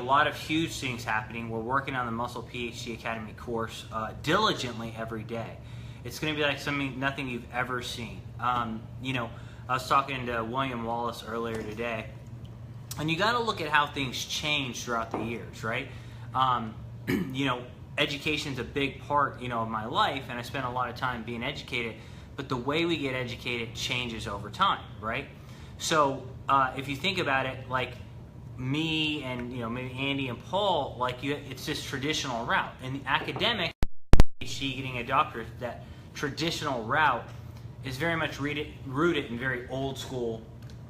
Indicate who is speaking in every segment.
Speaker 1: lot of huge things happening. We're working on the Muscle PhD Academy course diligently every day. It's going to be like nothing you've ever seen. You know, I was talking to William Wallace earlier today, and you got to look at how things change throughout the years, right? You know, education's a big part, you know, of my life, and I spend a lot of time being educated, but the way we get educated changes over time, right? So if you think about it, like me and, you know, maybe Andy and Paul, like it's this traditional route. In the academic, PhD, getting a doctorate, that traditional route is very much rooted in very old school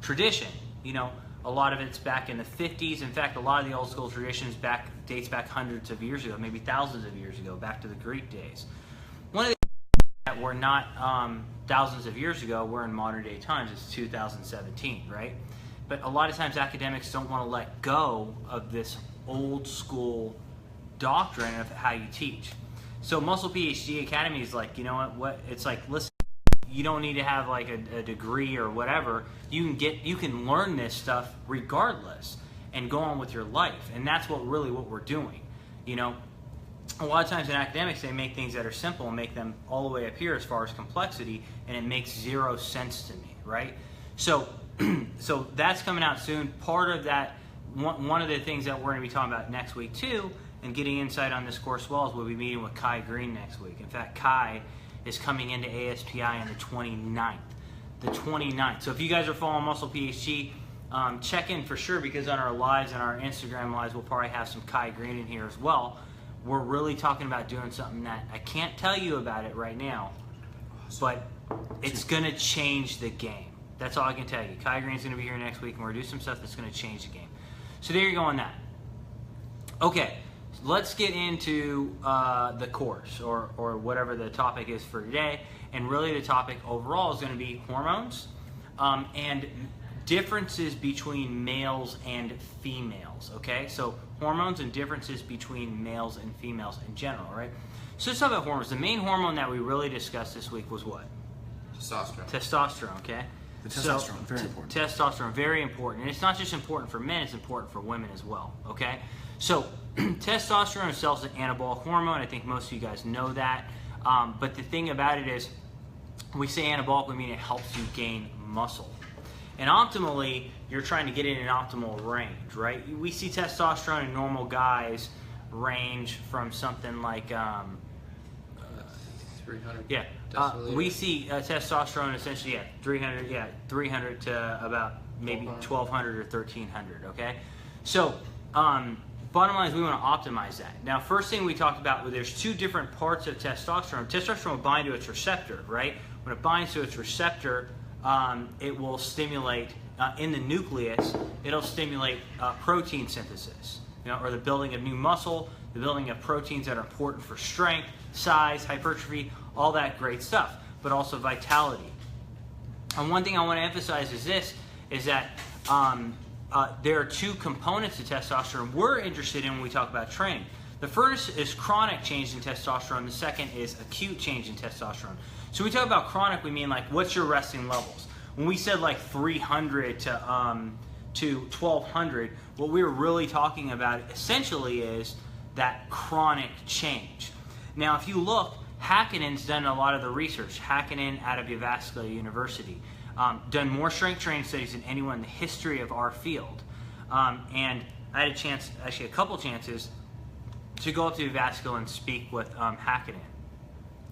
Speaker 1: tradition. You know, a lot of it's back in the 50s. In fact, a lot of the old school traditions dates back hundreds of years ago, maybe thousands of years ago, back to the Greek days. One of the that were not thousands of years ago, we're in modern day times. It's 2017, right? But a lot of times academics don't want to let go of this old school doctrine of how you teach. So Muscle PhD Academy is like, you know what? It's like, listen, you don't need to have like a degree or whatever. You can learn this stuff regardless and go on with your life. And that's what we're doing. You know, a lot of times in academics, they make things that are simple and make them all the way up here as far as complexity, and it makes zero sense to me, right? So that's coming out soon. Part of that, one of the things that we're going to be talking about next week too, and getting insight on this course as well, is we'll be meeting with Kai Green next week. In fact, Kai is coming into ASPI on the 29th. The 29th. So if you guys are following Muscle PhD, check in for sure, because on our lives and our Instagram lives, we'll probably have some Kai Green in here as well. We're really talking about doing something that I can't tell you about it right now, but it's going to change the game. That's all I can tell you. Kai Green's going to be here next week, and we're going to do some stuff that's going to change the game. So there you go on that. Okay, let's get into the course, or whatever the topic is for today. And really the topic overall is going to be hormones and differences between males and females, okay? So hormones and differences between males and females in general, right? So let's talk about hormones. The main hormone that we really discussed this week was what?
Speaker 2: Testosterone.
Speaker 1: Testosterone, okay?
Speaker 3: The testosterone, very important.
Speaker 1: Testosterone, very important. And it's not just important for men, it's important for women as well, okay? So testosterone itself is an anabolic hormone. I think most of you guys know that. But the thing about it is, when we say anabolic, we mean it helps you gain muscle. And optimally, you're trying to get in an optimal range, right? We see testosterone in normal guys range from something like
Speaker 2: 300.
Speaker 1: Yeah, we see testosterone essentially 300 to about maybe 1200 or 1300. Okay, so bottom line is we want to optimize that. Now, first thing we talked about, there's two different parts of testosterone. Testosterone will bind to its receptor, right? When it binds to its receptor, it will stimulate in the nucleus. It'll stimulate protein synthesis, you know, or the building of new muscle, the building of proteins that are important for strength, size, hypertrophy, all that great stuff, but also vitality. And one thing I want to emphasize is this: is that there are two components to testosterone we're interested in when we talk about training. The first is chronic change in testosterone. The second is acute change in testosterone. So when we talk about chronic, we mean like, what's your resting levels? When we said like 300 to 1200, what we were really talking about essentially is that chronic change. Now, if you look, Hackinen's done a lot of the research. Hackinen out of Jyväskylä University, done more strength training studies than anyone in the history of our field. And I had a chance, actually a couple chances, to go up to Jyväskylä and speak with Hackinen.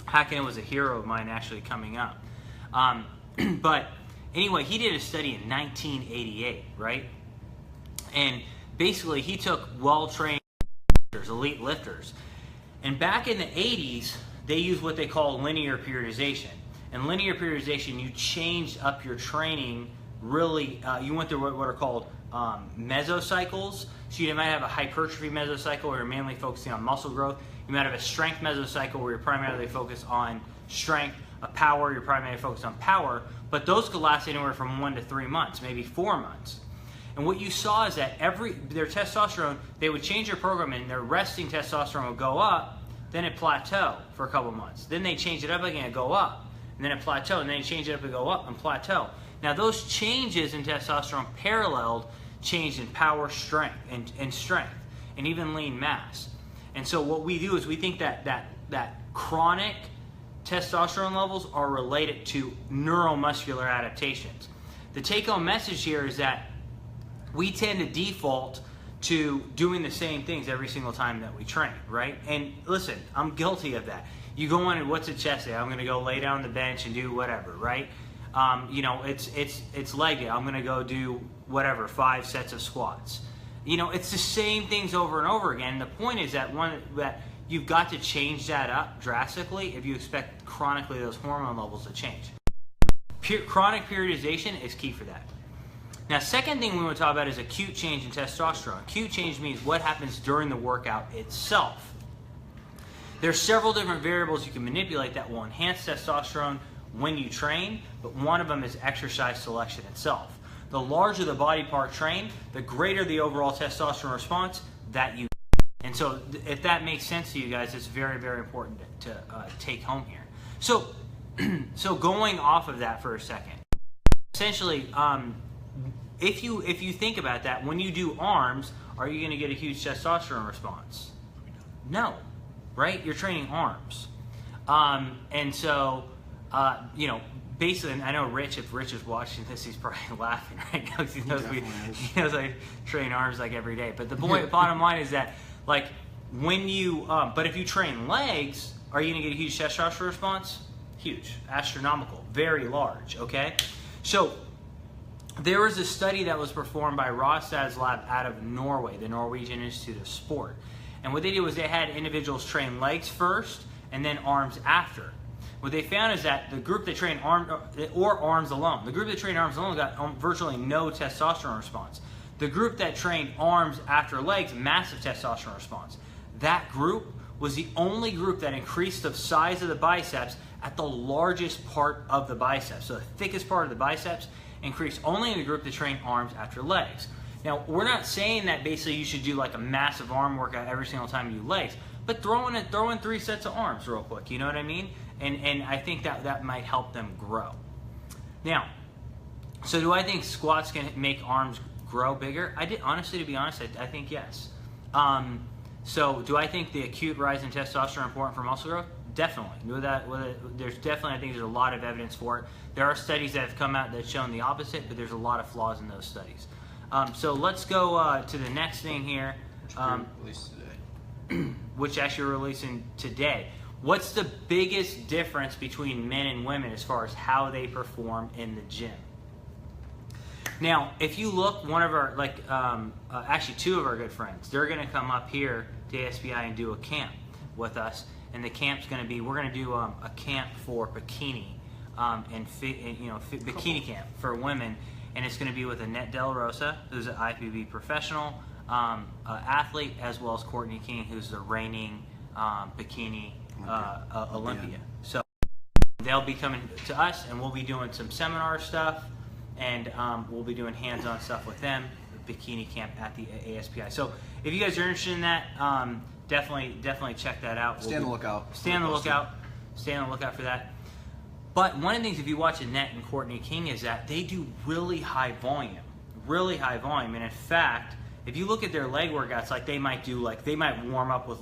Speaker 1: Hackinen was a hero of mine actually coming up. But anyway, he did a study in 1988, right? And basically he took well-trained lifters, elite lifters. And back in the 80s, they used what they call linear periodization. And linear periodization, you changed up your training really, you went through what are called mesocycles. So you might have a hypertrophy mesocycle where you're mainly focusing on muscle growth. You might have a strength mesocycle where you're primarily focused on strength. A power, you're primarily focused on power. But those could last anywhere from 1 to 3 months, maybe 4 months. And what you saw is that their testosterone, they would change their program and their resting testosterone would go up, then it plateau for a couple months. Then they change it up again and go up, and then it plateau, and then they change it up and go up and plateau. Now those changes in testosterone paralleled change in power, strength, and strength. and even lean mass. And so what we do is we think that chronic testosterone levels are related to neuromuscular adaptations. The take-home message here is that we tend to default to doing the same things every single time that we train, right? And listen, I'm guilty of that. You go on and what's a chest day? I'm gonna go lay down on the bench and do whatever, right? You know, it's leg day. I'm gonna go do whatever, 5 sets of squats. You know, it's the same things over and over again. The point is that that you've got to change that up drastically if you expect chronically those hormone levels to change. Chronic periodization is key for that. Now, second thing we want to talk about is acute change in testosterone. Acute change means what happens during the workout itself. There's several different variables you can manipulate that will enhance testosterone when you train, but one of them is exercise selection itself. The larger the body part trained, the greater the overall testosterone response that you get. And so if that makes sense to you guys, it's very, very important to take home here. So, so going off of that for a second, essentially, if you think about that, when you do arms, are you going to get a huge testosterone response? No, right? You're training arms. And so, you know, basically, and I know Rich, if Rich is watching this, he's probably laughing right now because he knows I train arms like every day. But the bottom line is that, like, when you, but if you train legs, are you going to get a huge testosterone response? Huge, astronomical, very large, okay? So, there was a study that was performed by Rostad's lab out of Norway, the Norwegian Institute of Sport. And what they did was they had individuals train legs first and then arms after. What they found is that the group that trained arms alone, the group that trained arms alone got virtually no testosterone response. The group that trained arms after legs, massive testosterone response. That group was the only group that increased the size of the biceps at the largest part of the biceps. So the thickest part of the biceps increased only in the group that trained arms after legs. Now, we're not saying that basically you should do like a massive arm workout every single time you do legs, but throw in 3 sets of arms real quick, you know what I mean? And I think that might help them grow. Now, so do I think squats can make arms grow bigger? Honestly, to be honest, I think yes. So do I think the acute rise in testosterone important for muscle growth? Definitely. I think there's a lot of evidence for it. There are studies that have come out that have shown the opposite, but there's a lot of flaws in those studies. So let's go to the next thing here. Which actually we're releasing today. What's the biggest difference between men and women as far as how they perform in the gym? Now, if you look, one of our, actually 2 of our good friends, they're going to come up here to ASPI and do a camp with us. And the camp's going to be, we're going to do a camp for bikini, bikini camp for women. And it's going to be with Annette Del Rosa, who's an IFBB professional athlete, as well as Courtney King, who's the reigning bikini Olympia. So they'll be coming to us, and we'll be doing some seminar stuff, and we'll be doing hands-on stuff with them, the bikini camp at the ASPI. So if you guys are interested in that, definitely check that out.
Speaker 3: Stay on the lookout.
Speaker 1: Stay on the lookout for that. But one of the things, if you watch Annette and Courtney King, is that they do really high volume. And in fact, if you look at their leg workouts, they might warm up with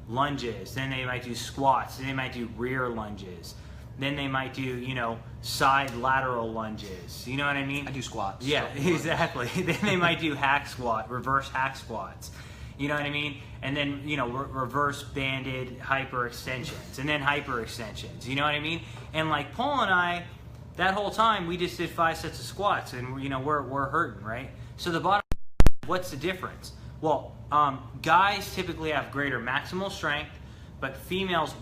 Speaker 1: lunges, then they might do squats, then they might do rear lunges, then they might do, side lateral lunges. You know what I mean?
Speaker 3: I do squats.
Speaker 1: Yeah, exactly. Then they might do reverse hack squats. You know what I mean? And then, reverse banded hyperextensions, and then hyperextensions. You know what I mean? And Paul and I, that whole time, we just did 5 sets of squats, and we're hurting, right? So the bottom, what's the difference? Well, guys typically have greater maximal strength, but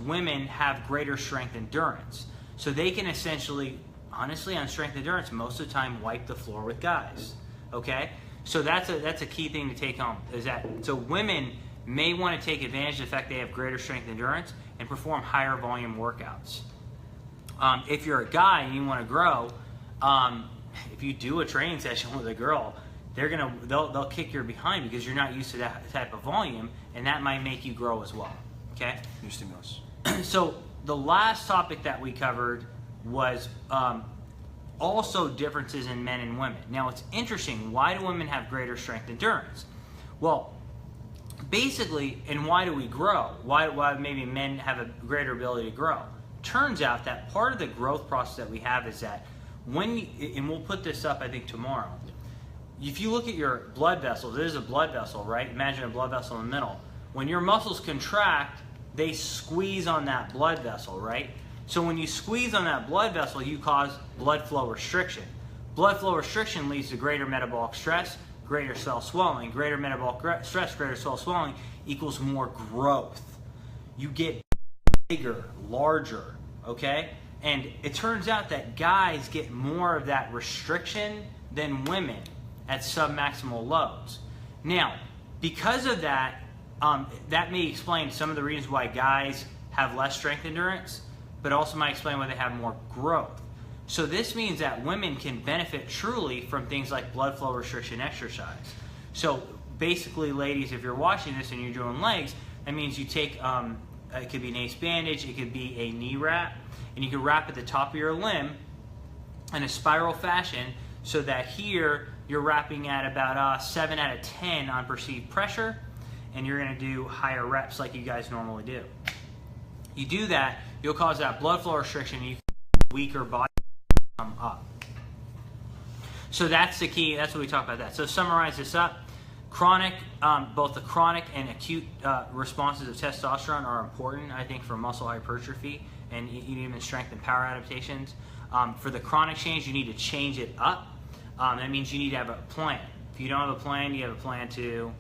Speaker 1: women have greater strength endurance. So they can essentially, honestly, on strength endurance, most of the time wipe the floor with guys. Okay? So that's a key thing to take home, is that so women may want to take advantage of the fact they have greater strength endurance and perform higher volume workouts. If you're a guy and you want to grow, if you do a training session with a girl, they'll kick your behind because you're not used to that type of volume, and that might make you grow as well. Okay?
Speaker 3: New stimulus.
Speaker 1: So the last topic that we covered was also differences in men and women. Now it's interesting, why do women have greater strength endurance? Well, basically, and why do we grow? Why maybe men have a greater ability to grow? Turns out that part of the growth process that we have is that when you, and we'll put this up I think tomorrow, if you look at your blood vessels, there's a blood vessel, right? Imagine a blood vessel in the middle. When your muscles contract, they squeeze on that blood vessel, right? So when you squeeze on that blood vessel, you cause blood flow restriction. Blood flow restriction leads to greater metabolic stress, greater cell swelling. Greater metabolic stress, greater cell swelling equals more growth. You get bigger, larger, okay? And it turns out that guys get more of that restriction than women at submaximal loads. Now, because of that, that may explain some of the reasons why guys have less strength endurance, but also might explain why they have more growth. So this means that women can benefit truly from things like blood flow restriction exercise. So basically, ladies, if you're watching this and you're doing legs, that means you take, it could be an ace bandage, it could be a knee wrap, and you can wrap at the top of your limb in a spiral fashion so that here you're wrapping at about 7 out of 10 on perceived pressure, and you're gonna do higher reps like you guys normally do. You do that, you'll cause that blood flow restriction, and you can weaker body come up. So that's the key, that's what we talk about that. So summarize this up. Chronic, both the chronic and acute responses of testosterone are important, I think, for muscle hypertrophy and even strength and power adaptations. For the chronic change, you need to change it up. That means you need to have a plan. If you don't have a plan, you have a plan to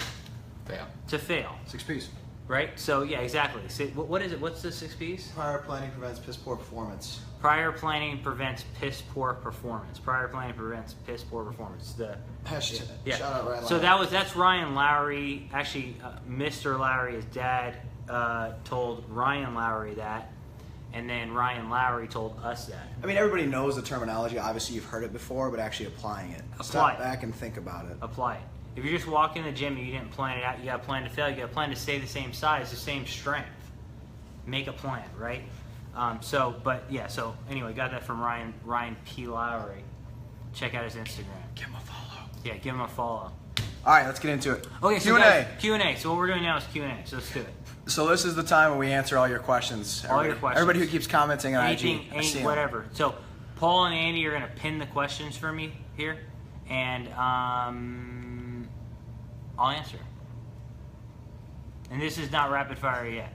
Speaker 1: fail.
Speaker 3: 6 P's.
Speaker 1: Right? So yeah, exactly. So, what is it? What's the 6 P's?
Speaker 2: Prior planning prevents piss poor performance.
Speaker 1: Prior planning prevents piss poor performance. Prior planning prevents piss poor performance. The
Speaker 2: Hashtag.
Speaker 1: yeah.
Speaker 2: Shout out Ryan
Speaker 1: So
Speaker 2: Lowry.
Speaker 1: that's Ryan Lowry. Actually, Mr. Lowry, his dad, told Ryan Lowry that, and then Ryan Lowry told us that.
Speaker 2: I mean, everybody knows the terminology. Obviously, you've heard it before, but actually applying it. Step back and think about it.
Speaker 1: Apply it. If you're just walking in the gym and you didn't plan it out, you got a plan to fail. You got a plan to stay the same size, the same strength. Make a plan, right? So anyway, got that from Ryan P. Lowry. Check out his Instagram.
Speaker 2: Give him a follow.
Speaker 1: Yeah, give him a follow.
Speaker 2: All right, let's get into it.
Speaker 1: Okay, so
Speaker 2: Q&A.
Speaker 1: guys, Q&A. So what we're doing now is Q&A. So let's do it.
Speaker 2: So this is the time where we answer all your questions. Everybody who keeps commenting on
Speaker 1: Anything,
Speaker 2: IG, I see 'em.
Speaker 1: whatever. So Paul and Andy are going to pin the questions for me here, and I'll answer. And this is not rapid fire yet.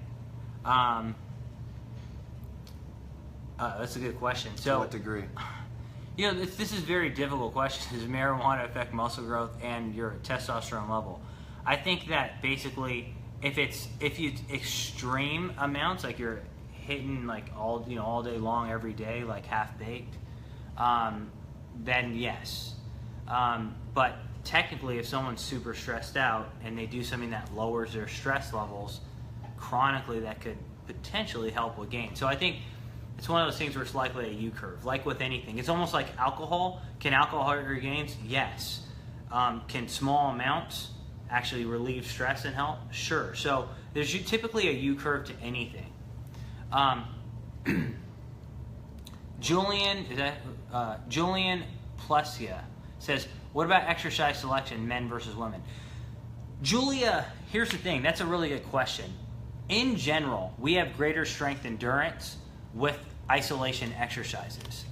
Speaker 1: That's a good question. So,
Speaker 2: to what degree?
Speaker 1: You know, this is a very difficult question. Does marijuana affect muscle growth and your testosterone level? I think that basically, if you extreme amounts, like you're hitting like all day long every day, like half baked, then yes. But technically, if someone's super stressed out and they do something that lowers their stress levels chronically, that could potentially help with gain. So I think it's one of those things where it's likely a U-curve, like with anything. It's almost like alcohol. Can alcohol hurt your gains? Yes. Can small amounts actually relieve stress and help? Sure. So there's typically a U-curve to anything. Julian Plusia says, what about exercise selection, men versus women? Julia, here's the thing. That's a really good question. In general, we have greater strength endurance with isolation exercises.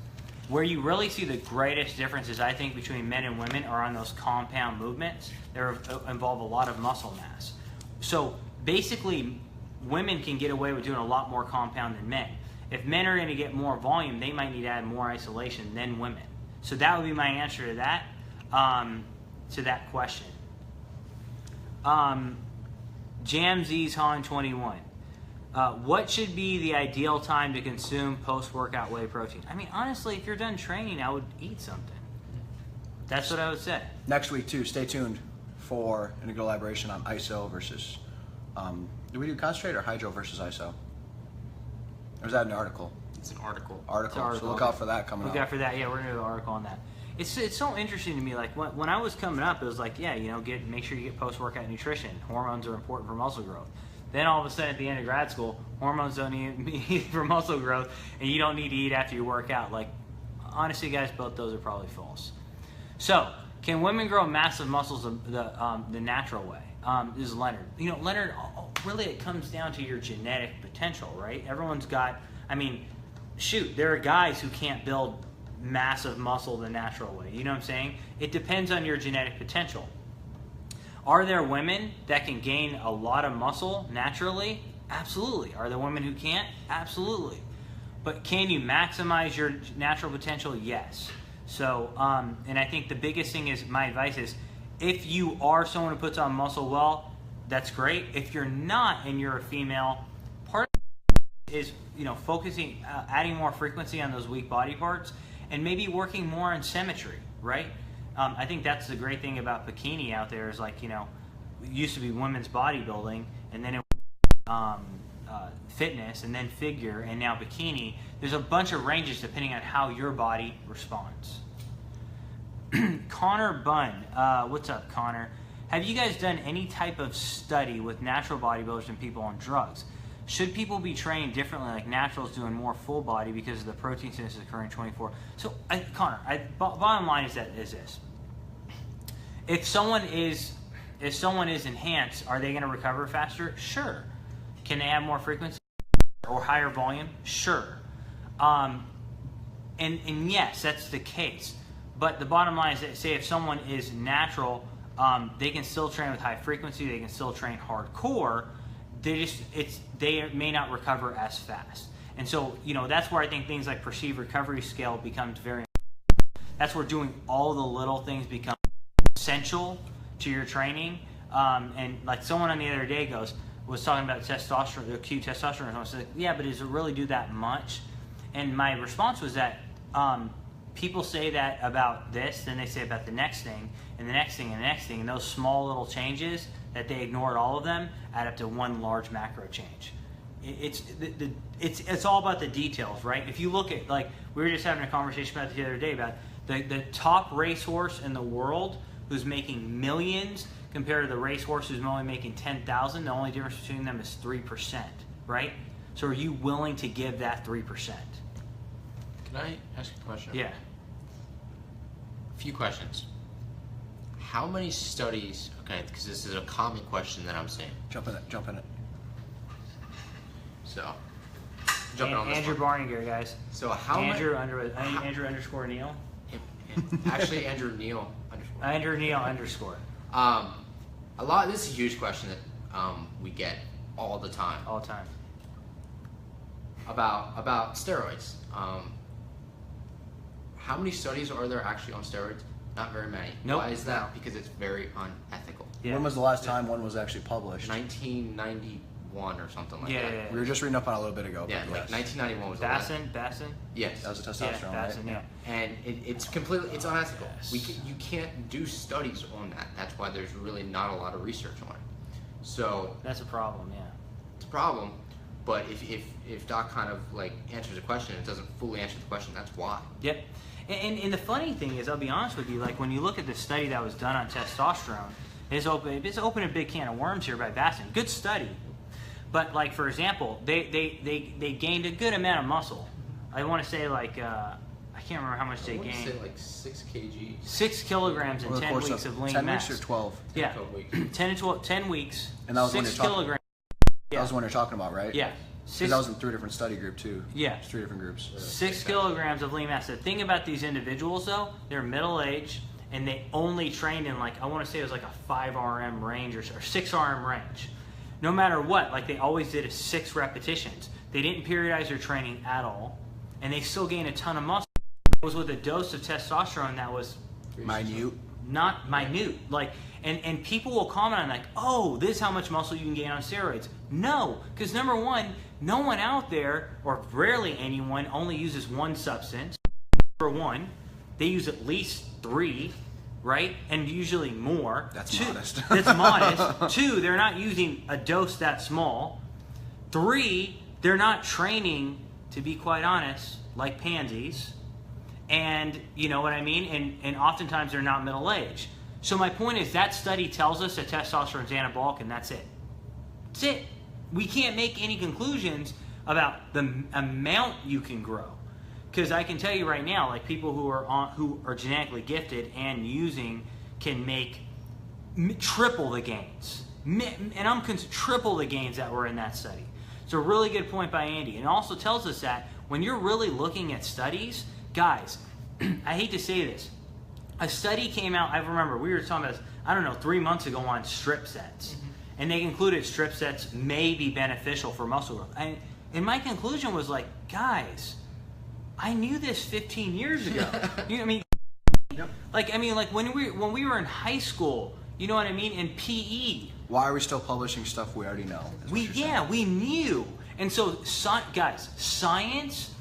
Speaker 1: Where you really see the greatest differences, I think, between men and women are on those compound movements that involve a lot of muscle mass. So basically, women can get away with doing a lot more compound than men. If men are going to get more volume, they might need to add more isolation than women. So that would be my answer to that question. Jamz's Han 21. What should be the ideal time to consume post-workout whey protein? I mean, honestly, if you're done training, I would eat something. That's what I would say.
Speaker 2: Next week, too, stay tuned for an elaboration on ISO versus... do we do concentrate or hydro versus ISO? Or is that an article?
Speaker 3: It's an article.
Speaker 2: So look out for that coming up.
Speaker 1: Look out for that. Yeah, we're going to do an article on that. It's so interesting to me. Like, when I was coming up, it was like, yeah, make sure you get post-workout nutrition. Hormones are important for muscle growth. Then all of a sudden at the end of grad school, hormones don't need for muscle growth, and you don't need to eat after you work out. Like, honestly, guys, both those are probably false. So, can women grow massive muscles the natural way? is Leonard. You know, Leonard, really it comes down to your genetic potential, right? Everyone's got, I mean, shoot, there are guys who can't build massive muscle the natural way. You know what I'm saying? It depends on your genetic potential. Are there women that can gain a lot of muscle naturally? Absolutely. Are there women who can't? Absolutely. But can you maximize your natural potential? Yes. So, and I think the biggest thing is, my advice is, if you are someone who puts on muscle well, that's great. If you're not and you're a female, part of it is, you know, focusing, adding more frequency on those weak body parts, and maybe working more on symmetry, right? I think that's the great thing about bikini out there is, like, you know, it used to be women's bodybuilding, and then it was fitness, and then figure, and now bikini. There's a bunch of ranges depending on how your body responds. Connor Bunn, what's up, Connor? Have you guys done any type of study with natural bodybuilders and people on drugs? Should people be trained differently, like naturals doing more full body because of the protein synthesis occurring 24? So, Connor, bottom line is this: if someone is enhanced, are they going to recover faster? Sure. Can they have more frequency or higher volume? Sure. And yes, that's the case. But the bottom line is that, say, if someone is natural, they can still train with high frequency. They can still train hardcore. They may not recover as fast. And so, you know, that's where I think things like perceived recovery scale becomes very important. That's where doing all the little things become essential to your training. And like someone on the other day was talking about testosterone, acute testosterone. I was like, yeah, but does it really do that much? And my response was that people say that about this, then they say about the next thing, and the next thing, and the next thing, and those small little changes that they ignored all of them add up to one large macro change. It's all about the details, right? If you look at, like, we were just having a conversation about it the other day about the top racehorse in the world who's making millions compared to the racehorse who's only making 10,000. The only difference between them is 3%, right? So are you willing to give that 3%?
Speaker 4: Can I ask a question?
Speaker 1: Yeah.
Speaker 4: A few questions. How many studies, okay, because this is a common question that I'm seeing.
Speaker 2: Jump in it.
Speaker 4: So, jumping on this
Speaker 1: Andrew
Speaker 4: one.
Speaker 1: Barninger, guys.
Speaker 4: So how
Speaker 1: Andrew underscore Neil.
Speaker 4: Actually, Andrew Neil underscore.
Speaker 1: Andrew Neil underscore.
Speaker 4: This is a huge question that we get all the time.
Speaker 1: All time.
Speaker 4: About steroids. How many studies are there actually on steroids? Not very many.
Speaker 1: Nope.
Speaker 4: Why is that? Because it's very unethical.
Speaker 1: Yeah.
Speaker 2: When was the last time one was actually published?
Speaker 4: 1991 or something like that.
Speaker 1: Yeah.
Speaker 2: We were just reading up on it a little bit ago.
Speaker 4: Yeah,
Speaker 2: but
Speaker 4: like
Speaker 2: yes.
Speaker 4: 1991 was the last.
Speaker 1: Bassin?
Speaker 4: Yes.
Speaker 2: That was a testosterone,
Speaker 1: Bassin,
Speaker 2: right?
Speaker 1: yeah.
Speaker 4: And it's completely, it's unethical.
Speaker 1: Yes.
Speaker 4: You can't do studies on that. That's why there's really not a lot of research on it. So
Speaker 1: That's a problem, yeah.
Speaker 4: it's a problem. But if Doc kind of like answers a question and doesn't fully answer the question, that's why.
Speaker 1: Yep. And the funny thing is, I'll be honest with you, like when you look at the study that was done on testosterone, it's opened a big can of worms here by Bassin. Good study. But like, for example, they gained a good amount of muscle. I want to say like, I can't remember how much they gained.
Speaker 4: I want to say like 6 kg.
Speaker 1: 6 kilograms in 10 weeks of lean
Speaker 2: 10
Speaker 1: mass.
Speaker 2: weeks or 12?
Speaker 1: Yeah.
Speaker 4: 12 weeks.
Speaker 1: 10 to 12, 10 weeks,
Speaker 2: And that was when
Speaker 1: 6
Speaker 2: you're talking-
Speaker 1: kilograms.
Speaker 2: That was the one you're talking about, right?
Speaker 1: Yeah.
Speaker 2: Because that was in 3 different study groups too.
Speaker 1: Yeah.
Speaker 2: It's 3 different groups.
Speaker 1: 6 kilograms of lean mass. The thing about these individuals, though, they're middle-aged, and they only trained in, like, I want to say it was like a 5 RM range or 6 RM range. No matter what, like, they always did 6 repetitions. They didn't periodize their training at all, and they still gained a ton of muscle. It was with a dose of testosterone that was
Speaker 2: Minute.
Speaker 1: not minute. Like, and people will comment on, like, oh, this is how much muscle you can gain on steroids. No, because number one, no one out there, or rarely anyone, only uses one substance. Number one, they use at least 3, right? And usually more.
Speaker 2: That's modest.
Speaker 1: That's modest. 2, they're not using a dose that small. 3, they're not training, to be quite honest, like pansies. And you know what I mean? And oftentimes they're not middle-aged. So my point is, that study tells us that testosterone is anabolic, and that's it. That's it. We can't make any conclusions about the amount you can grow. Because I can tell you right now, like people who are genetically gifted and using can make triple the gains. and I'm triple the gains that were in that study. It's a really good point by Andy. And it also tells us that when you're really looking at studies, guys, I hate to say this, a study came out, I remember we were talking about this, I don't know, 3 months ago on strip sets. And they concluded strip sets may be beneficial for muscle growth. And my conclusion was like, guys, I knew this 15 years ago. You know what I mean?
Speaker 2: Yep.
Speaker 1: Like when we were in high school, you know what I mean, in PE.
Speaker 2: Why are we still publishing stuff we already know?
Speaker 1: We knew. And so, guys, science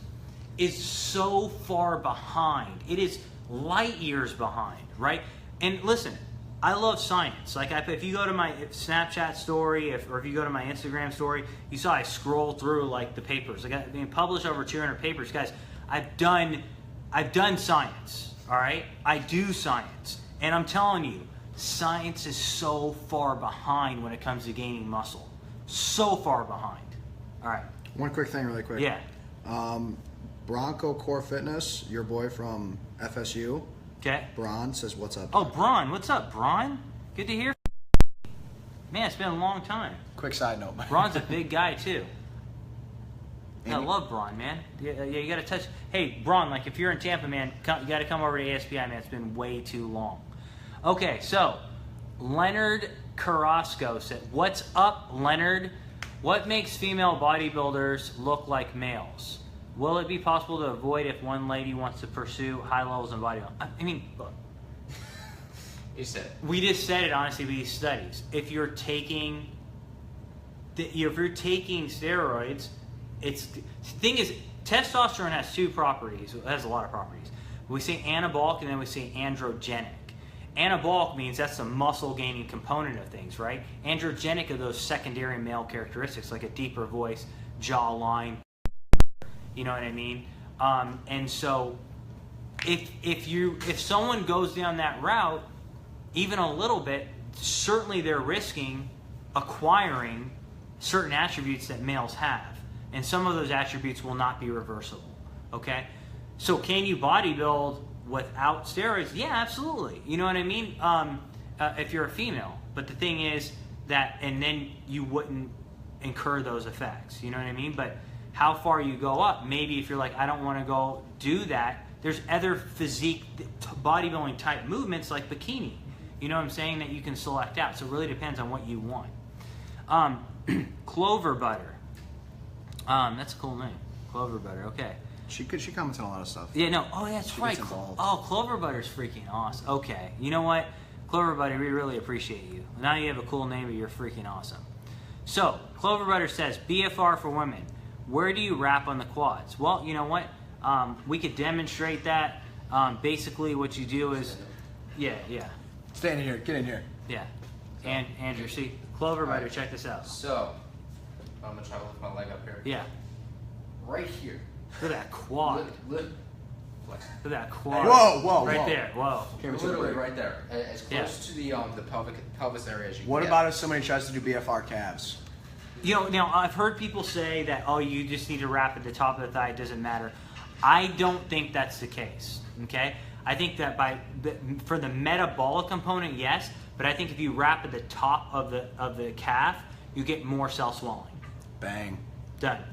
Speaker 1: is so far behind. It is light years behind, right? And listen, I love science. Like if you go to my Snapchat story, or if you go to my Instagram story, you saw I scroll through like the papers. I published over 200 papers, guys. I've done science. All right, I do science, and I'm telling you, science is so far behind when it comes to gaining muscle. So far behind. All right.
Speaker 3: One quick thing, really quick.
Speaker 1: Yeah.
Speaker 3: Bronco Core Fitness, your boy from FSU.
Speaker 1: Okay.
Speaker 3: Bron says, "What's up?"
Speaker 1: Oh, Bron, what's up, Bron? Good to hear. Man, it's been a long time.
Speaker 2: Quick side note.
Speaker 1: Bron's a big guy too. I love Bron, man. Yeah, you got to touch. Hey, Bron, like if you're in Tampa, man, you got to come over to ASPI, man. It's been way too long. Okay, so Leonard Carrasco said, "What's up, Leonard? What makes female bodybuilders look like males? Will it be possible to avoid if one lady wants to pursue high levels in bodybuilding?" I mean, look.
Speaker 4: You said it.
Speaker 1: We just said it honestly with these studies. If you're taking steroids, the thing is, testosterone has two properties. It has a lot of properties. We say anabolic and then we say androgenic. Anabolic means that's the muscle gaining component of things, right? Androgenic are those secondary male characteristics like a deeper voice, jawline, you know what I mean? And so if someone goes down that route, even a little bit, certainly they're risking acquiring certain attributes that males have. And some of those attributes will not be reversible, okay? So can you bodybuild without steroids? Yeah, absolutely. You know what I mean? If you're a female. But the thing is that, and then you wouldn't incur those effects. You know what I mean? But how far you go up, maybe if you're like, I don't want to go do that, there's other physique bodybuilding type movements like bikini. You know what I'm saying? That you can select out. So it really depends on what you want. Clover butter. That's a cool name. Clover butter. Okay.
Speaker 3: She comments on a lot of stuff.
Speaker 1: Yeah, no. Oh, that's right. Oh, Clover Butter's freaking awesome. Okay. You know what? Clover Butter, we really appreciate you. Now you have a cool name, but you're freaking awesome. So, Clover Butter says, BFR for women. Where do you wrap on the quads? Well, you know what? We could demonstrate that. Basically, what you do is, yeah.
Speaker 2: Stand in here. Get in here.
Speaker 1: Yeah. And Andrew, see, Clover Butter, check this out.
Speaker 5: So, I'm going to try to lift my leg up here.
Speaker 1: Yeah.
Speaker 5: Right here.
Speaker 1: Look at that quad.
Speaker 5: Flex.
Speaker 1: Look at that quad.
Speaker 2: Whoa.
Speaker 1: Right there. Whoa.
Speaker 5: Literally right there. As close to the pelvis area as you can
Speaker 2: What
Speaker 5: get.
Speaker 2: about if somebody tries to do BFR calves?
Speaker 1: You know, now I've heard people say that, oh, you just need to wrap at the top of the thigh, it doesn't matter. I don't think that's the case, okay? I think that for the metabolic component, yes, but I think if you wrap at the top of the calf, you get more cell swelling.
Speaker 2: Bang.
Speaker 1: Done.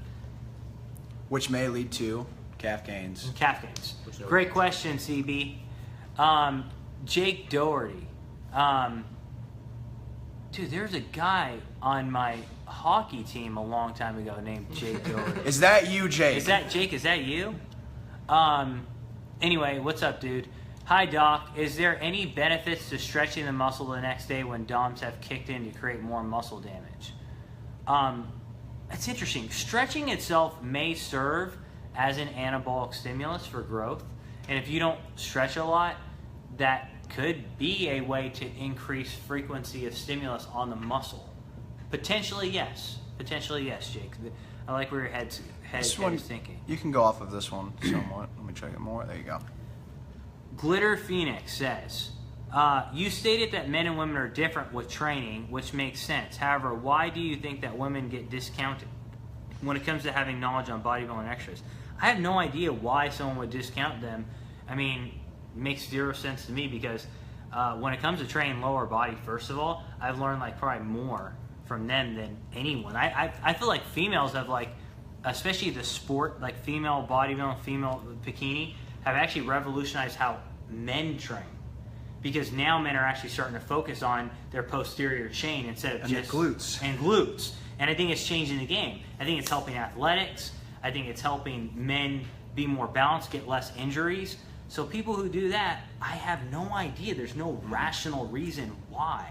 Speaker 2: Which may lead to calf gains.
Speaker 1: Calf gains. Great question, CB. Jake Doherty. Dude, there's a guy on my hockey team a long time ago named Jake Doherty.
Speaker 2: Is that you, Jake?
Speaker 1: Is that Jake? Is that you? Anyway, what's up, dude? Hi, Doc. Is there any benefits to stretching the muscle the next day when DOMs have kicked in to create more muscle damage? It's interesting. Stretching itself may serve as an anabolic stimulus for growth. And if you don't stretch a lot, that could be a way to increase frequency of stimulus on the muscle. Potentially, yes. Potentially, yes, Jake. I like where your head is thinking.
Speaker 2: You can go off of this one somewhat. Let me check it more. There you go.
Speaker 1: Glitter Phoenix says, you stated that men and women are different with training, which makes sense. However, why do you think that women get discounted when it comes to having knowledge on bodybuilding extras? I have no idea why someone would discount them. I mean, it makes zero sense to me because when it comes to training lower body, first of all, I've learned like probably more from them than anyone. I feel like females have like, especially the sport, like female bodybuilding, female bikini, have actually revolutionized how men train. Because now men are actually starting to focus on their posterior chain instead of
Speaker 2: And
Speaker 1: just
Speaker 2: the glutes.
Speaker 1: And glutes. And I think it's changing the game. I think it's helping athletics. I think it's helping men be more balanced, get less injuries. So people who do that, I have no idea. There's no rational reason why.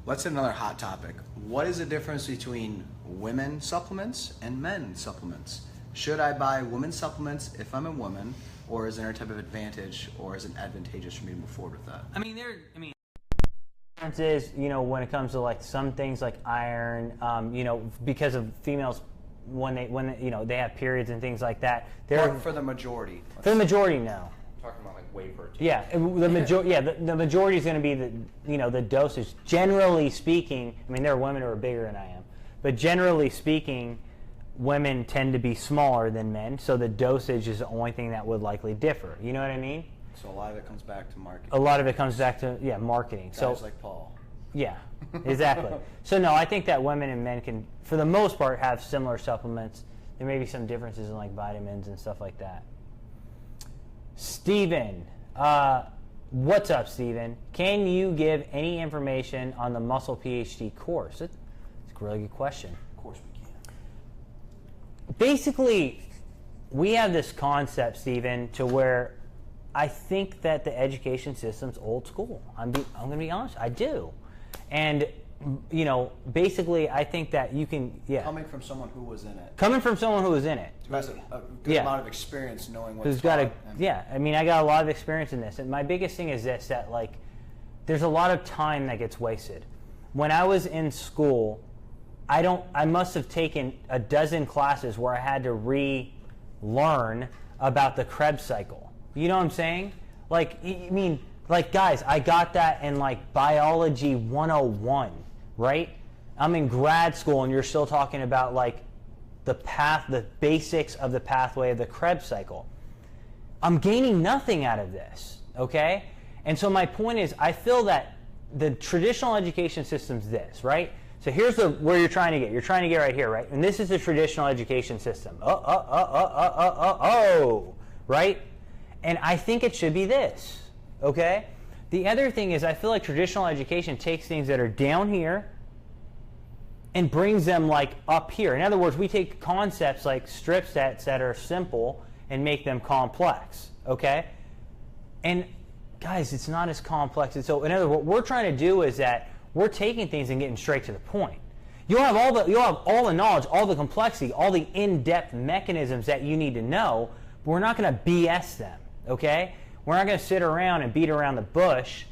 Speaker 2: Let's hit another hot topic. What is the difference between women supplements and men supplements? Should I buy women's supplements if I'm a woman, or is there any type of advantage, or is it advantageous for me to move forward with that?
Speaker 1: I mean, the difference is, you know, when it comes to like some things like iron, you know, because of females when they you know, they have periods and things like that.
Speaker 2: For the majority.
Speaker 1: For the majority, no.
Speaker 5: Talking about like whey protein.
Speaker 1: Yeah, the majority. Yeah, the majority is going to be the, you know, the dosage. Generally speaking, I mean, there are women who are bigger than I am, but generally speaking, women tend to be smaller than men, so the dosage is the only thing that would likely differ. You know what I mean?
Speaker 2: So a lot of it comes back to marketing.
Speaker 1: A lot of it comes back to marketing.
Speaker 2: Guys
Speaker 1: So
Speaker 2: like Paul.
Speaker 1: yeah, exactly. So no, I think that women and men can, for the most part, have similar supplements. There may be some differences in like vitamins and stuff like that. Steven, what's up, Steven? Can you give any information on the Muscle PhD course? It's a really good question.
Speaker 2: Of course we can.
Speaker 1: Basically, we have this concept, Steven, to where I think that the education system's old school. I'm going to be honest, I do. And, you know, basically, I think that you can,
Speaker 2: Coming from someone who was in it.
Speaker 1: Coming from someone who was in it.
Speaker 2: Who has a good
Speaker 1: Yeah.
Speaker 2: amount of experience knowing what's
Speaker 1: Who's got
Speaker 2: taught and-
Speaker 1: I mean, I got a lot of experience in this. And my biggest thing is this, that like, there's a lot of time that gets wasted. When I was in school, I must have taken a dozen classes where I had to relearn about the Krebs cycle. You know what I'm saying? Like, I mean, like, guys, I got that in like biology 101, right? I'm in grad school and you're still talking about like the basics of the pathway of the Krebs cycle. I'm gaining nothing out of this, okay? And so my point is, I feel that the traditional education system's this, right? So here's where you're trying to get. You're trying to get right here, right? And this is the traditional education system. Right? And I think it should be this, okay? The other thing is, I feel like traditional education takes things that are down here and brings them like up here. In other words, we take concepts like strip sets that are simple and make them complex, okay? And guys, it's not as complex. And so in other words, what we're trying to do is that we're taking things and getting straight to the point. You'll have all the knowledge, all the complexity, all the in-depth mechanisms that you need to know, but we're not going to BS them, okay? We're not going to sit around and beat around the bush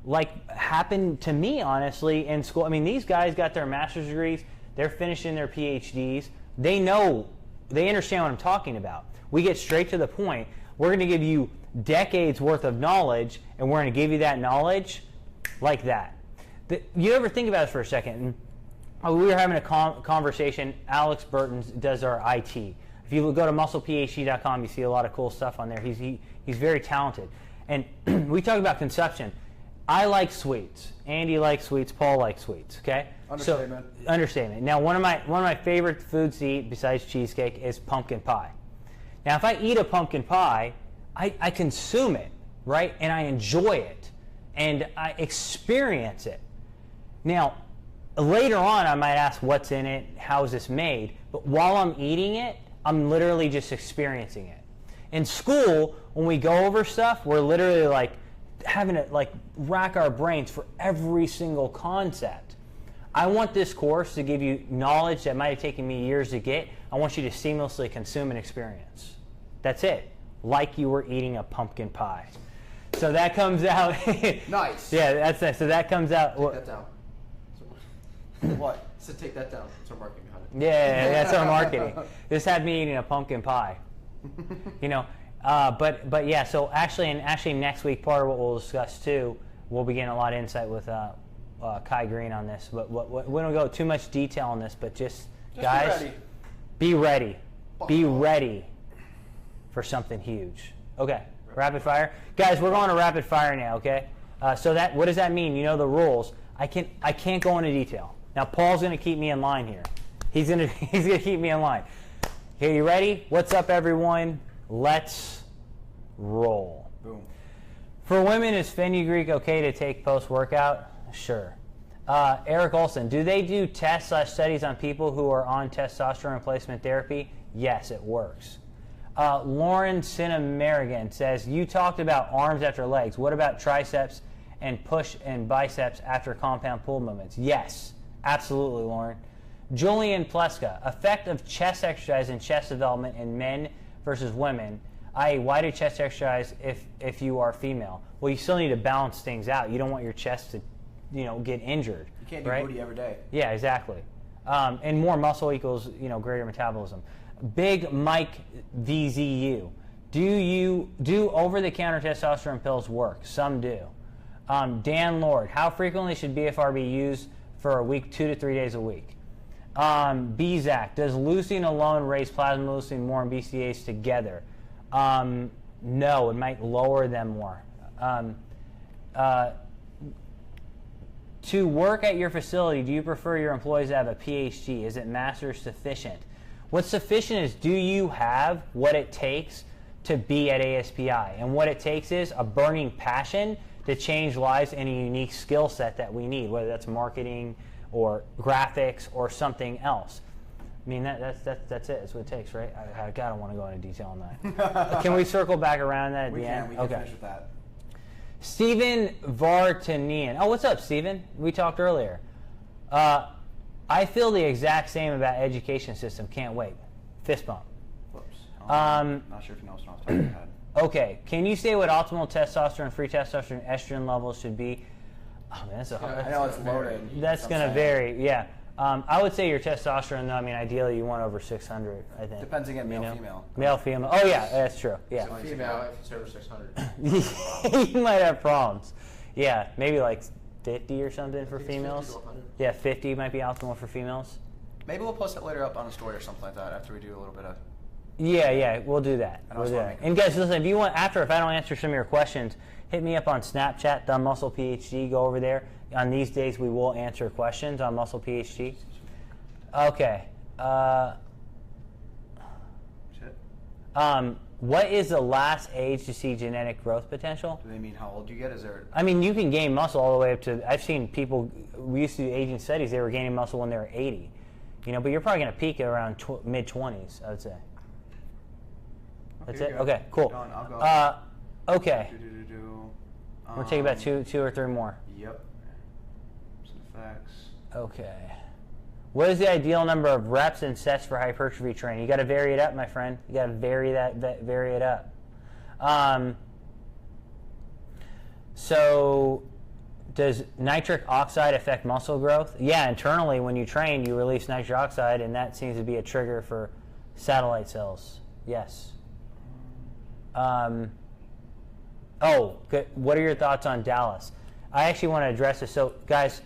Speaker 1: like happened to me, honestly, in school. I mean, these guys got their master's degrees. They're finishing their PhDs. They understand what I'm talking about. We get straight to the point. We're going to give you decades worth of knowledge, and we're going to give you that knowledge like that. You ever think about this for a second? We were having a conversation. Alex Burton does our IT. If you go to musclephd.com, you see a lot of cool stuff on there. He's very talented. And we talk about consumption. I like sweets. Andy likes sweets. Paul likes sweets. Okay.
Speaker 2: Understatement.
Speaker 1: So, understatement. Now, one of my favorite foods to eat besides cheesecake is pumpkin pie. Now, if I eat a pumpkin pie, I consume it, right, and I enjoy it, and I experience it. Now, later on, I might ask what's in it, how is this made, but while I'm eating it, I'm literally just experiencing it. In school, when we go over stuff, we're literally like having to like rack our brains for every single concept. I want this course to give you knowledge that might have taken me years to get. I want you to seamlessly consume and experience. That's it. Like you were eating a pumpkin pie. So that comes out.
Speaker 5: Nice.
Speaker 1: Yeah, that's nice. So that comes out.
Speaker 5: Take that down.
Speaker 2: What?
Speaker 5: So take that down. That's our marketing behind it.
Speaker 1: Yeah, that's our marketing. This had me eating a pumpkin pie. You know, but yeah. So actually next week, part of what we'll discuss too, we'll be getting a lot of insight with Kai Green on this. But we don't go too much detail on this. But just guys, be ready. Be ready for something huge. Okay, rapid fire. Guys, we're going to rapid fire now, okay? So that, what does that mean? You know the rules. I can't go into detail. Now Paul's going to keep me in line here. He's going to keep me in line. Okay, you ready? What's up, everyone? Let's roll.
Speaker 2: Boom.
Speaker 1: For women, is fenugreek okay to take post-workout? Sure. Eric Olson, do they do tests/studies on people who are on testosterone replacement therapy? Yes, it works. Lauren Cinnamarigan says, you talked about arms after legs. What about triceps and push and biceps after compound pull movements? Yes, absolutely, Lauren. Julian Pleska, effect of chest exercise and chest development in men versus women, i.e. why do chest exercise if you are female? Well, you still need to balance things out. You don't want your chest to, get injured.
Speaker 2: You can't do
Speaker 1: right?
Speaker 2: booty every day.
Speaker 1: Yeah, exactly. And more muscle equals, greater metabolism. Big Mike VZU, do over-the-counter testosterone pills work? Some do. Dan Lord, how frequently should BFR be used for a week, 2 to 3 days a week? Bzak, does leucine alone raise plasma leucine more and BCAAs together? No, it might lower them more. To work at your facility, do you prefer your employees to have a PhD? Is it master sufficient? What's sufficient is, do you have what it takes to be at ASPI? And what it takes is a burning passion to change lives and a unique skill set that we need, whether that's marketing or graphics or something else. I mean, that's it. That's what it takes, right? I don't want to go into detail on that. Can we circle back around that at the end?
Speaker 2: We can finish with that.
Speaker 1: Stephen Vartanian. Oh, what's up, Stephen? We talked earlier. I feel the exact same about education system. Can't wait. Fist bump.
Speaker 2: Whoops. Not sure if you know what's off the top of your head.
Speaker 1: Okay. Can you say what optimal testosterone, free testosterone, estrogen levels should be? Oh, man, that's a hard.
Speaker 2: I know it's loaded.
Speaker 1: That's going to vary. Yeah. I would say your testosterone, though, I mean, ideally you want over 600, I think.
Speaker 2: Depends again, male, female.
Speaker 1: Male, female. Oh, yeah, that's true. Yeah.
Speaker 5: So female, if it's over 600.
Speaker 1: You might have problems. Yeah, maybe like 50 or something for females.
Speaker 5: 50 to 100.
Speaker 1: Yeah, 50 might be optimal for females.
Speaker 2: Maybe we'll post it later up on a story or something like that after we do a little bit of...
Speaker 1: Yeah, we'll do that.
Speaker 2: I
Speaker 1: We'll do
Speaker 2: just wanna
Speaker 1: that.
Speaker 2: make
Speaker 1: And guys, listen, if you want, if I don't answer some of your questions, hit me up on Snapchat, The Muscle PhD. Go over there. On these days, we will answer questions on Muscle PhD. Okay.
Speaker 2: Shit.
Speaker 1: What is the last age to see genetic growth potential?
Speaker 2: Do they mean how old you get? Is there...
Speaker 1: I mean, you can gain muscle all the way up to, I've seen people, we used to do aging studies, they were gaining muscle when they were 80. But you're probably going to peak at around mid-20s, I would say. That's it? Okay, cool.
Speaker 2: Done. I'll go.
Speaker 1: Okay. We'll take about two or three more.
Speaker 2: Yep. Some facts.
Speaker 1: Okay. What is the ideal number of reps and sets for hypertrophy training? You got to vary it up, my friend. You got to vary it up. So, does nitric oxide affect muscle growth? Yeah, internally when you train, you release nitric oxide, and that seems to be a trigger for satellite cells. Yes. Good. What are your thoughts on Dallas? I actually want to address this. So, guys,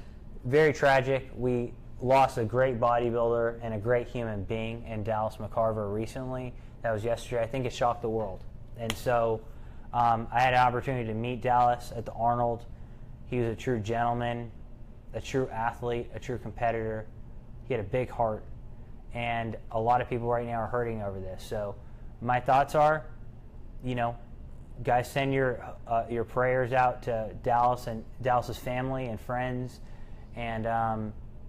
Speaker 1: very tragic. We lost a great bodybuilder and a great human being in Dallas McCarver recently. That was yesterday. I think it shocked the world. And so I had an opportunity to meet Dallas at the Arnold. He was a true gentleman, a true athlete, a true competitor. He had a big heart. And a lot of people right now are hurting over this. So my thoughts are, guys, send your prayers out to Dallas and Dallas's family and friends. And,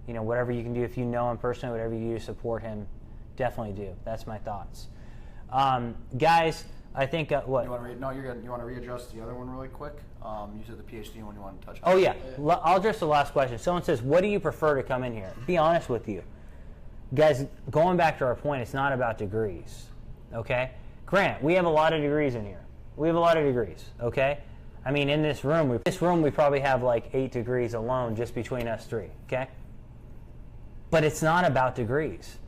Speaker 1: whatever you can do, if you know him personally, whatever you do to support him, definitely do. That's my thoughts. Guys, I think what?
Speaker 2: You want to readjust the other one really quick? You said the PhD one you want to touch on.
Speaker 1: Oh, yeah. I'll address the last question. Someone says, what do you prefer to come in here? Be honest with you. Guys, going back to our point, it's not about degrees, okay? Grant, we have a lot of degrees in here. We have a lot of degrees, okay? I mean, in this room, we probably have like 8 degrees alone just between us 3, okay? But it's not about degrees.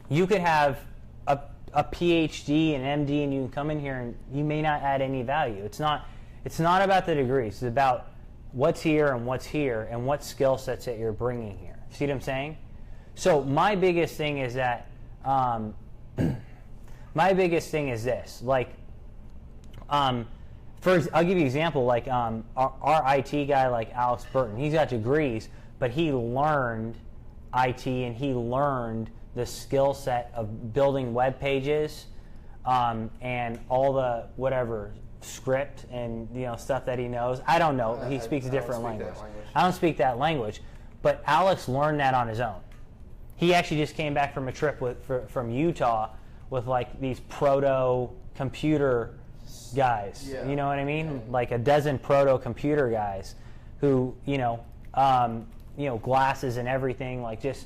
Speaker 1: You could have a PhD, an MD, and you can come in here and you may not add any value. It's not about the degrees. It's about what's here and what skill sets that you're bringing here. See what I'm saying? So my biggest thing is that, I'll give you an example. Like our IT guy, like Alex Burton, he's got degrees, but he learned IT and he learned the skill set of building web pages and all the whatever script and stuff that he knows. I don't know. He speaks a different language. I don't speak that language, but Alex learned that on his own. He actually just came back from a trip from Utah with like these proto computer guys.
Speaker 3: Yeah.
Speaker 1: You know what I mean? Like a dozen proto computer guys who glasses and everything, like just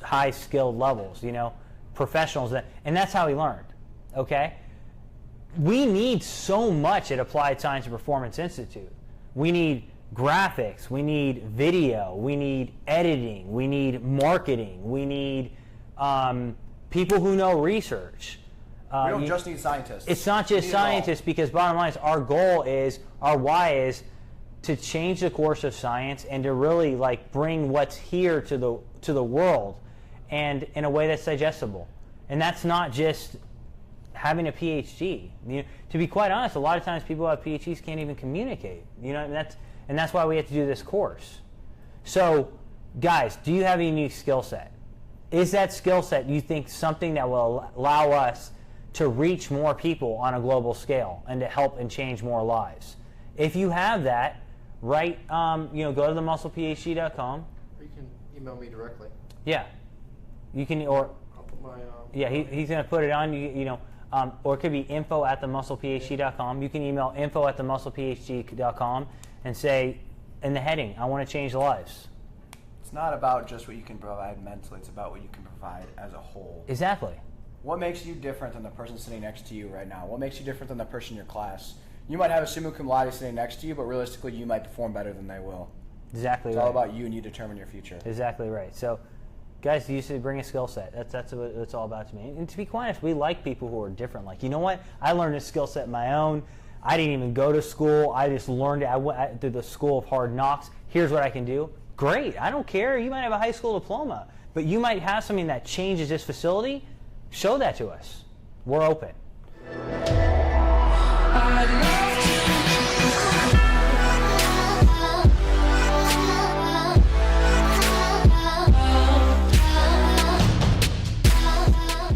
Speaker 1: high skilled levels. Professionals, and that's how he learned. Okay. We need so much at Applied Science and Performance Institute. We need graphics, we need video, we need editing, we need marketing, we need people who know research.
Speaker 2: We don't just need scientists.
Speaker 1: It's not just scientists, because bottom line is our why is to change the course of science and to really like bring what's here to the world, and in a way that's digestible. And that's not just having a PhD. To be quite honest, a lot of times people who have PhDs can't even communicate. And that's why we have to do this course. So, guys, do you have a unique skill set? Is that skill set, you think, something that will allow us to reach more people on a global scale and to help and change more lives? If you have that, go to themusclephd.com.
Speaker 3: Or you can email me directly.
Speaker 1: Yeah, you can, or
Speaker 3: I'll put my.
Speaker 1: yeah, he's going to put it on. Or it could be info@themusclephd.com. You can email info@themusclephd.com and say in the heading, I want to change lives.
Speaker 2: It's not about just what you can provide mentally. It's about what you can provide as a whole.
Speaker 1: Exactly.
Speaker 2: What makes you different than the person sitting next to you right now? What makes you different than the person in your class? You might have a summa cum laude sitting next to you, but realistically, you might perform better than they will.
Speaker 1: Exactly
Speaker 2: It's
Speaker 1: right.
Speaker 2: all about you, and you determine your future.
Speaker 1: Exactly right. So, guys, you should bring a skill set. That's what it's all about to me. And to be quite honest, we like people who are different. Like, you know what? I learned a skill set of my own. I didn't even go to school. I just learned it. I went through the school of hard knocks. Here's what I can do. Great. I don't care. You might have a high school diploma, but you might have something that changes this facility. Show that to us. We're open.